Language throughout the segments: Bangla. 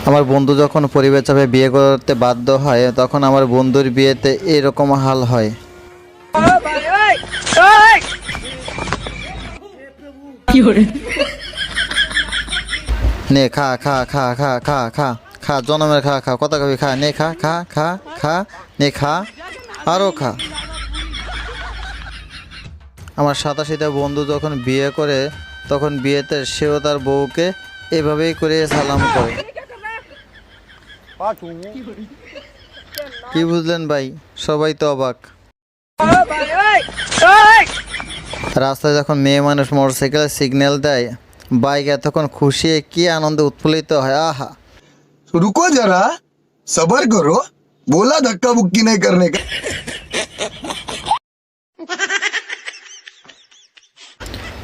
আমার বন্ধু যখন পরিবার চাপে বিয়ে করতে বাধ্য হয় তখন আমার বন্ধুর বিয়েতে এরকম হাল হয়। নে খা খা খা খা খা খা খা জনমের খা খা কথা কবি খা নে খা খা খা খা নে খা আরও খা। আমার 87টা বন্ধু যখন বিয়ে করে তখন বিয়েতে সেও তার বউকে এভাবেই করে সালাম করে। কি বুঝলেন ভাই? সবাই তো অবাক। রাস্তায় যখন মেয়ে মানুষ মোটরসাইকেলে সিগন্যাল দেয় বাইক এতক্ষণ খুশি কি আনন্দে উৎফুল্লিত হয়। আহা रुको जरा सबर करो बोला धक्का बुक्की नहीं करने का।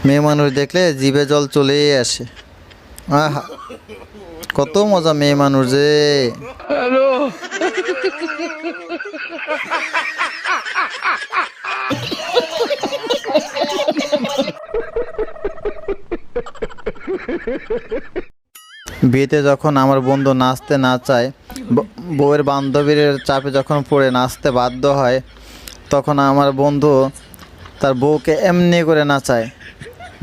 মেয়ে মানুষ দেখলে জিভে জল চলেই আসে। আহা কত মজা মেয়ে মানুষ যে। বিয়েতে যখন আমার বন্ধু নাচতে না চায়, বউয়ের বান্ধবীর চাপে যখন পড়ে নাচতে বাধ্য হয়, তখন আমার বন্ধু তার বউকে এমনি করে নাচায়।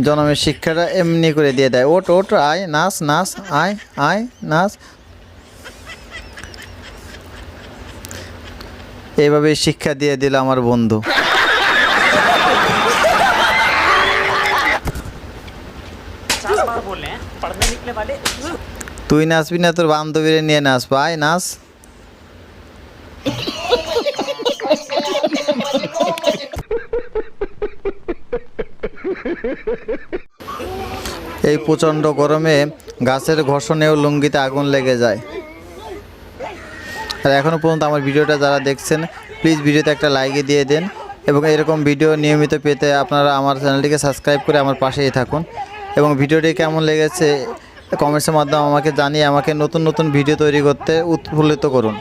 জন্মের শিক্ষাটা এমনি করে দিয়ে দেয়, ওট ওট আয় নাচ নাচ আয় আয় নাচ। এইভাবে শিক্ষা দিয়ে দিল আমার বন্ধু। তুই নাচবি না তোর বান্ধবীরে নিয়ে নাচ, আয় নাচ। এই প্রচণ্ড গরমে গাছের ঘর্ষণেও লুঙ্গিতে আগুন লেগে যায়। আর এখনও পর্যন্ত আমার ভিডিওটা যারা দেখছেন প্লিজ ভিডিওতে একটা লাইক দিয়ে দেন এবং এরকম ভিডিও নিয়মিত পেতে আপনারা আমার চ্যানেলটিকে সাবস্ক্রাইব করে আমার পাশেই থাকুন এবং ভিডিওটি কেমন লেগেছে কমেন্টসের মাধ্যমে আমাকে জানিয়ে আমাকে নতুন নতুন ভিডিও তৈরি করতে উৎফুল্লিত করুন।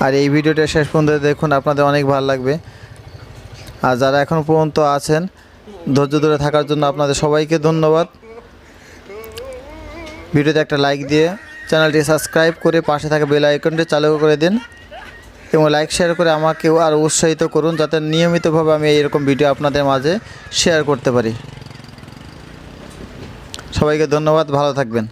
আর এই ভিডিওটা শেষ পর্যন্ত দেখুন, আপনাদের অনেক ভালো লাগবে। আর যারা এখনও পর্যন্ত আছেন ধৈর্য ধরে থাকার জন্য আপনাদের সবাইকে ধন্যবাদ। ভিডিওতে একটা লাইক দিয়ে চ্যানেলটি সাবস্ক্রাইব করে পাশে থাকা বেল আইকনটি চালু করে দিন এবং লাইক শেয়ার করে আমাকেও আরও উৎসাহিত করুন যাতে নিয়মিতভাবে আমি এরকম ভিডিও আপনাদের মাঝে শেয়ার করতে পারি। সবাইকে ধন্যবাদ, ভালো থাকবেন।